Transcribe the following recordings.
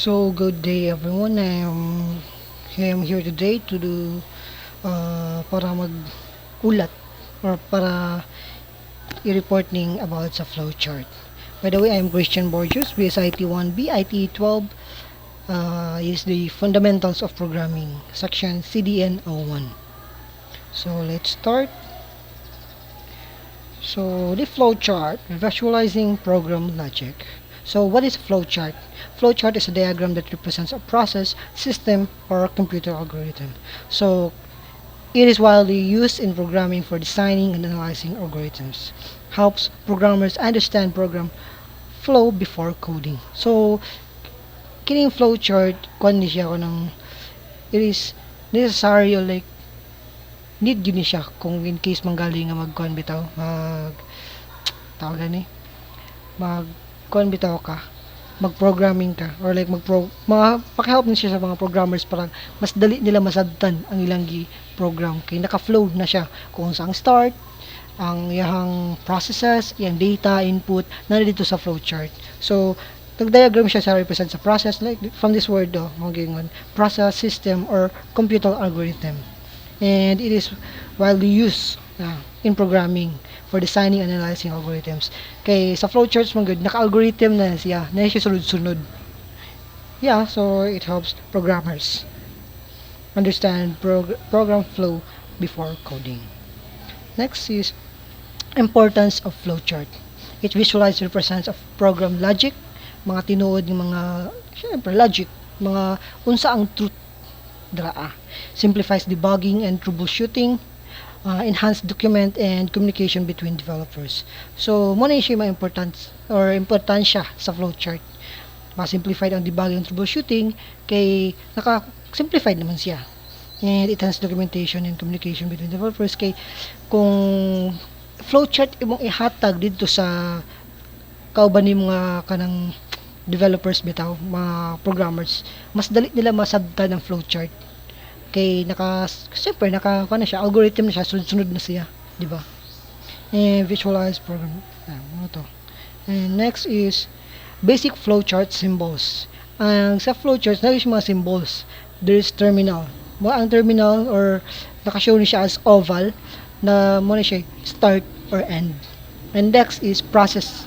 So good day everyone. I am here today to do para mag-ulat or para i-reporting about sa flowchart. By the way, I am Christian Borges, BSIT 1B, IT 12 is the fundamentals of programming, section CDN 01. So let's start. So the flowchart, visualizing program logic. So what is a flowchart? Flowchart is a diagram that represents a process, system, or a computer algorithm. So it is widely used in programming for designing and analyzing algorithms. Helps programmers understand program flow before coding. So kining flowchart, kuan ni siya ko ng it is necessary or like need yun ni siya kung in case manggaling nga magkuan bitaw tawag gani mag kuan bitaw ka mag-programming ka or like pakihelp din siya sa mga programmers para mas dali nila masabtan ang ilang program kay naka-flow na siya kung saan start ang iyang processes, iyang data input na dito sa flowchart. So nag-diagram siya sa represent sa process like from this word maging process, system, or computer algorithm. And it is widely used in programming for designing and analyzing algorithms. Kay sa flowcharts man good, naka-algorithm na siya sunod-sunod. Yeah, so it helps programmers understand program flow before coding. Next is importance of flowchart. It visualizes represents of program logic, mga tinuod ng mga syempre logic, mga unsa ang truth draa. Simplifies debugging and troubleshooting, enhance document and communication between developers. So, muna siya mga importansya sa flowchart. Ma-simplified ang debugging and troubleshooting kay naka-simplified naman siya. And it has documentation and communication between developers kay kung flowchart imong ihatag dito sa kauban ni mga kanang developers bitaw, mga programmers, mas dali nila masabtan ng flowchart kay siyempre na siya algorithm na siya sunod na siya, di ba? And visualize program ano to. And next is basic flowchart symbols. Ang sa flowcharts na mga symbols. There is terminal. Ang terminal or naka-show ni siya as oval na muna siya start or end. And next is process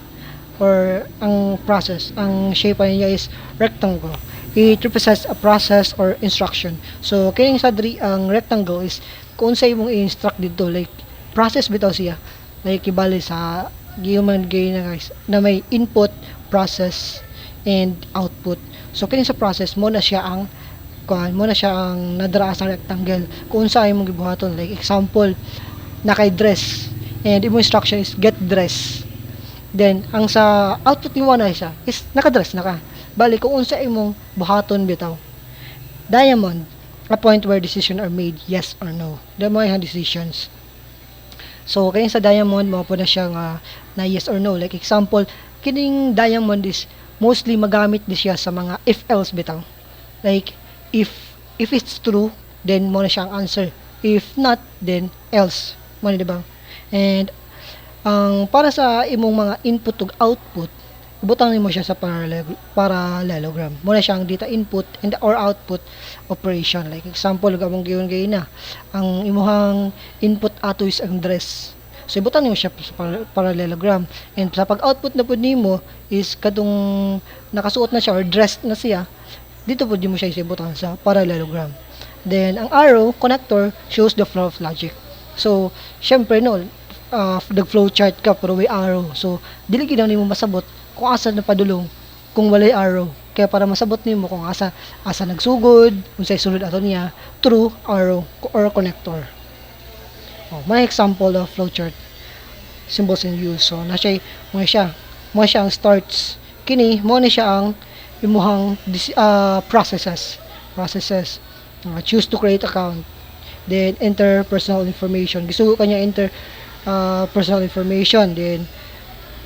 or ang process, ang shape niya is rectangle. It represents a process or instruction. So kining sa ang rectangle is kung sa imong i-instruct dito like process bitaw siya. Like ibali sa human gain na guys na may input, process and output. So kining sa process mo na siya ang nadara sa rectangle kung sa imong gibuhaton like example nakay dress and imong instruction is get dress. Then, ang sa output ni na siya is nakadress na ka. Bali, kung unsa imong buhaton bitaw. Diamond, a point where decisions are made, yes or no. The mga decisions. So, kaya sa diamond, mo po na siya na yes or no. Like example, kining diamond is mostly magamit di siya sa mga if-else bitaw. Like, if it's true, then mo na siya ang answer. If not, then else. Mo na diba? And, ang para sa imong mga input ug output ibutang nimo siya sa parallelogram mo na siyang data input and or output operation like example gamong giyon na ang imuhang input ato is ang dress so ibutang nimo siya sa parallelogram and sa pag-output na pud nimo is kadung nakasuot na siya or dressed na siya dito pud mo siya ibutang sa parallelogram then ang arrow connector shows the flow of logic so syempre no the flow chart ka pero may arrow. So, dili gid nimo masabot kung asa na padulong kung walay arrow. Kaya para masabot nimo kung asa nagsugod, unsay sulod ato niya, through arrow or connector. My example of flow chart symbols in use. So, mo siya ang starts. Kini mo ni siya ang imuhang processes. Choose to create account. Then enter personal information. Gisugo kanya enter personal information. Then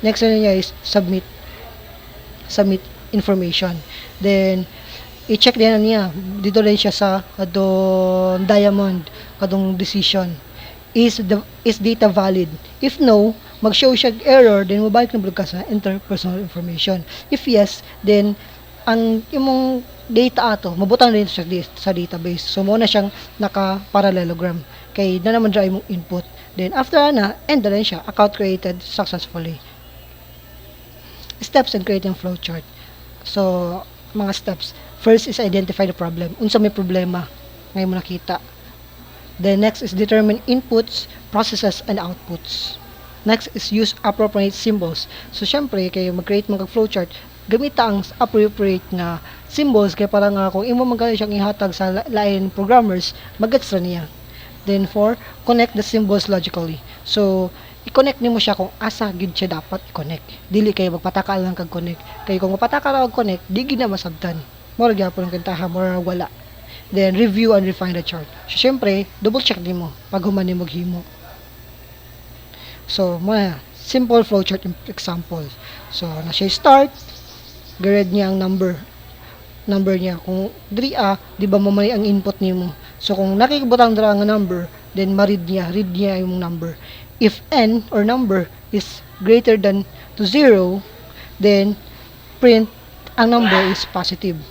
next na niya is submit information. Then i-check din niya dito rin siya sa kadong diamond kadong decision is data valid. If no, mag-show siya error, then mabalik na broadcast na enter personal information. If yes, then ang imong data ato mabutang rin siya sa database. So mo na siyang naka-parallelogram kay na naman dra imong input. Then after na end na rin siya, account created successfully. Steps in creating flowchart. So mga steps. First is identify the problem. Unsa may problema ngay mo nakita. Then next is determine inputs, processes, and outputs. Next is use appropriate symbols. So syempre kay mag-create mga flowchart, gamita ang appropriate nga symbols kay para nga kung imo magaling siyang ihatag sa lain programmers, magets ra niya. Then four, connect the symbols logically. So i-connect nimo siya kung asa gid siya dapat i-connect. Dili kay magpataka lang kag connect. Kay kung magpataka ra og connect, di gid na masabtan. Mora gyapon ang kintaha, mora wala. Then review and refine the chart. So syempre, double check nimo pag human nimo himo. So mga simple flowchart example. So na siya start, grade niya ang number niya. Kung diri di ba mamay ang input nimo. So kung nakikibutang dira nga number, then read niya yung number. If n or number is greater than to 0, then print ang number is positive.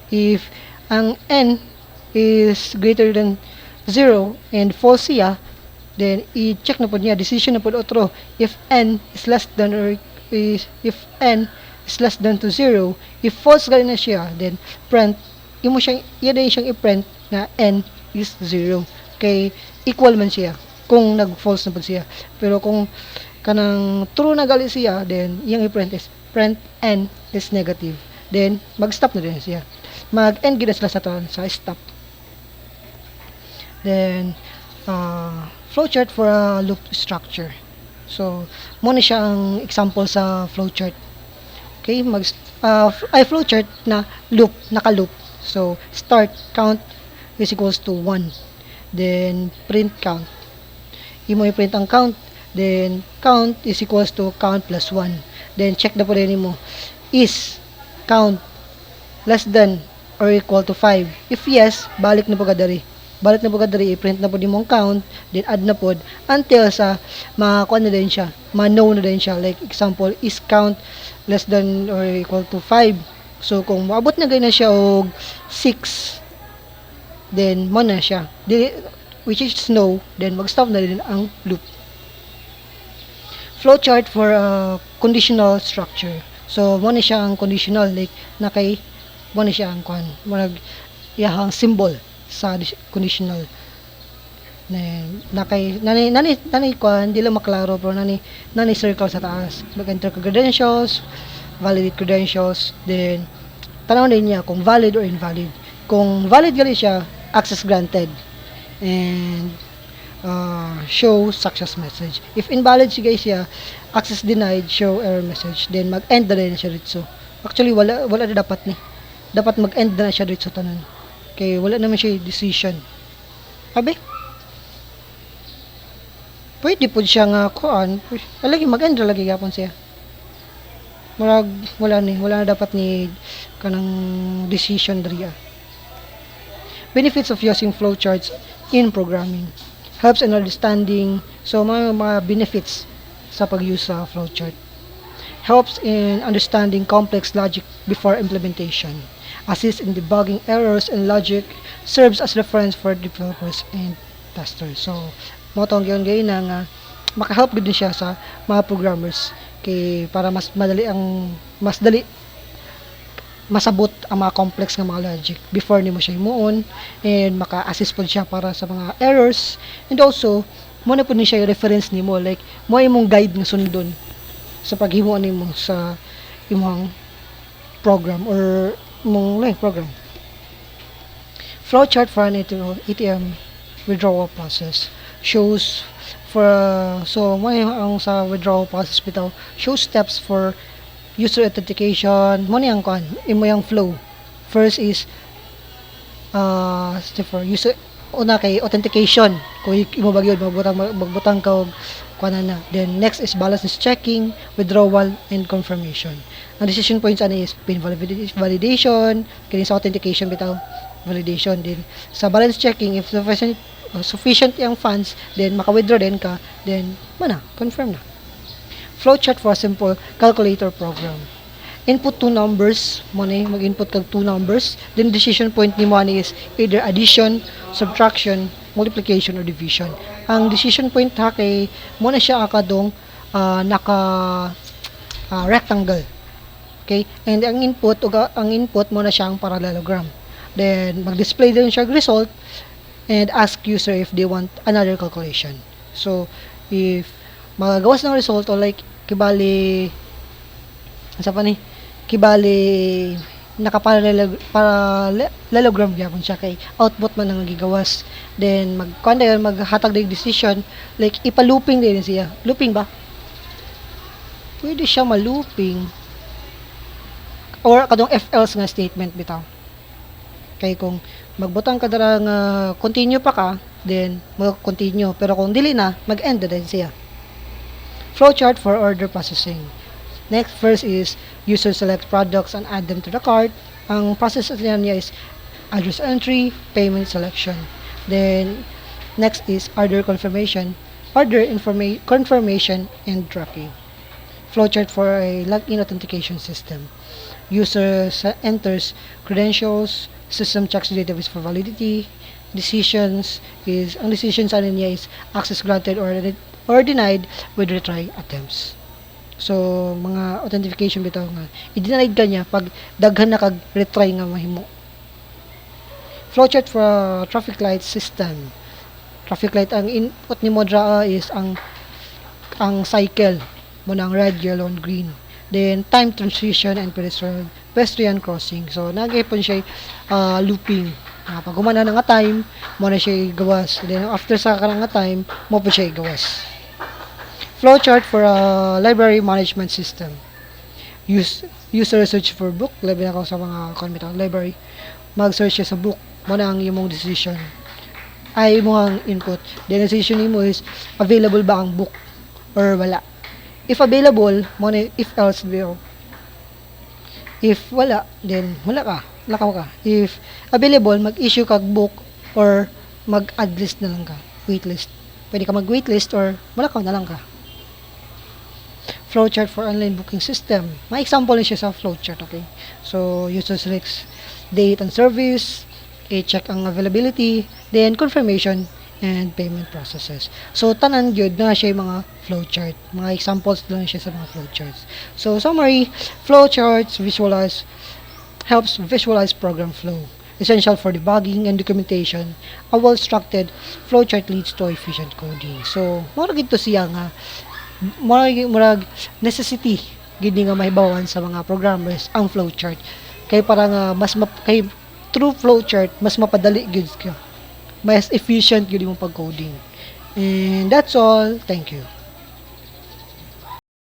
If ang n is greater than 0 and false siya, then i-check na po niya, decision na po otro. If n is less than if n is less than to 0, if false gali na siya, then print, yan siyang i-print na n is 0. Kay equal man siya kung nag-false na po siya. Pero kung kanang true na gali siya, then yung i-print is print n is negative. Then mag-stop na din siya. Mag-end gina sila sa stop. Then flowchart for a loop structure. So muna siya ang example sa flowchart. Okay, flowchart na loop, naka-loop. So start count is equals to 1. Then print count. Imo i-print ang count. Then count is equals to count plus 1. Then check na po rin mo. Is count less than or equal to 5? If yes, balik na po kadari. I-print na po din mong count, then add na po until sa makakuha na din siya, ma-know na din siya. Like example, is count less than or equal to 5. So kung maabot na ganyan siya og 6, then mo na siya. Which is no, then mag-stop na din ang loop. Flowchart for a conditional structure. So mo na siya ang conditional, like mo na siya ang iyahang symbol sa conditional nani kwan di lang maklaro pero nani circle sa taas. Mag-enter ka credentials, validate credentials, then tanawin din niya kung valid or invalid. Kung valid gali siya, access granted, and show success message. If invalid siya, access denied, show error message. Then mag-end na rin siya dito. Actually wala na dapat ni. Dapat mag-end na siya dito sa tanan. Kaya wala naman siya decision. Abi? Pwede po siya nga kuan. Lagi mag-end lagi yapon siya. Wala na dapat ni kanang decision diriya. Benefits of using flowcharts in programming. Helps in understanding. So mga benefits sa pag-use sa flowchart. Helps in understanding complex logic before implementation. Assists in debugging errors and logic, serves as reference for developers and testers. So, motong yun ngayon na nga, makahelp din siya sa mga programmers kay para mas dali masabot ang mga complex nga mga logic before nimo siya himuon, and maka-assist po siya para sa mga errors, and also mo na po ni siya yung reference nimo, like mo imong guide nga sundon sa paghimuon nimo sa imong program or mong program. Flowchart for an ATM withdrawal process shows for so may ang sa withdrawal process bitaw show steps for user authentication. Mo ni ang kan imo yang flow. First is for user una kay authentication, kung imo bagyod magbutang ka og kuana. Then next is balance checking, withdrawal, and confirmation. Ang decision points ani is pin validation, kini sa authentication bitaw validation, din sa balance checking if sufficient yung funds, then maka-withdraw din ka, then confirm na. Flowchart for a simple calculator program. input two numbers mo ni mag-input kag two numbers, then decision point ni mo ani is either addition, subtraction, multiplication or division. Ang decision point ha kay mo na siya akadong naka rectangle. Okay? And ang input mo na siyang parallelogram. Then mag-display din siya result and ask user if they want another calculation. So if magagawas ng result o like kibali asa pa ni kibali nakaparallelogram gyapon siya kay output man ang gigawas, then maghatag dig decision like ipa-looping din siya, looping ba, pwede siya ma-looping or kadong if else nga statement bitaw kay kung magbutang ka dara nga continue pa ka then mag-continue pero kung dili na mag-end na din siya. Flowchart for order processing. Next, first is user select products and add them to the cart. Ang process niya is address entry, payment selection. Then, next is order confirmation, confirmation, and tracking. Flowchart for a login authentication system. User enters credentials, system checks the database for validity. Ang decisions ano niya is access granted or denied with retry attempts. So, mga authentication bitaw nga i-denied ka niya pag daghan na kag retry nga mahimo. Flowchart for a traffic light system. Traffic light ang input ni Modra is ang cycle mo ng red, yellow, and green. Then time transition and pedestrian crossing. So nagipon siya looping. Pag humana na nga time, mo na siya gawas. Then after sa kanang nga time, mo pa siya gawas. Flowchart for a library management system. User search for book. Labi na ako sa mga bitaw library. Mag-search siya sa book. Mo na ang imong decision. Ay mo ang input. Then decision mo is available ba ang book or wala. If available, mo na if else view. If wala, then wala ka. Lakaw ka. If available, mag-issue kag book or mag-add list na lang ka. Waitlist. Pwede ka mag-waitlist or wala ka na lang ka. Flowchart for online booking system. May example na siya sa flowchart, okay? So, user selects date and service, i-check ang availability, then confirmation, and payment processes. So, tanan yun na siya yung mga flowchart. Mga examples lang siya sa mga flowcharts. So, summary, flowcharts helps visualize program flow. Essential for debugging and documentation. A well-structured flowchart leads to efficient coding. So, murag ito siya nga murag necessity gid nga mahibawan sa mga programmers ang flowchart kay para nga kay through flowchart mas mapadali gid ka, mas efficient gid imong pag-coding. And that's all. Thank you.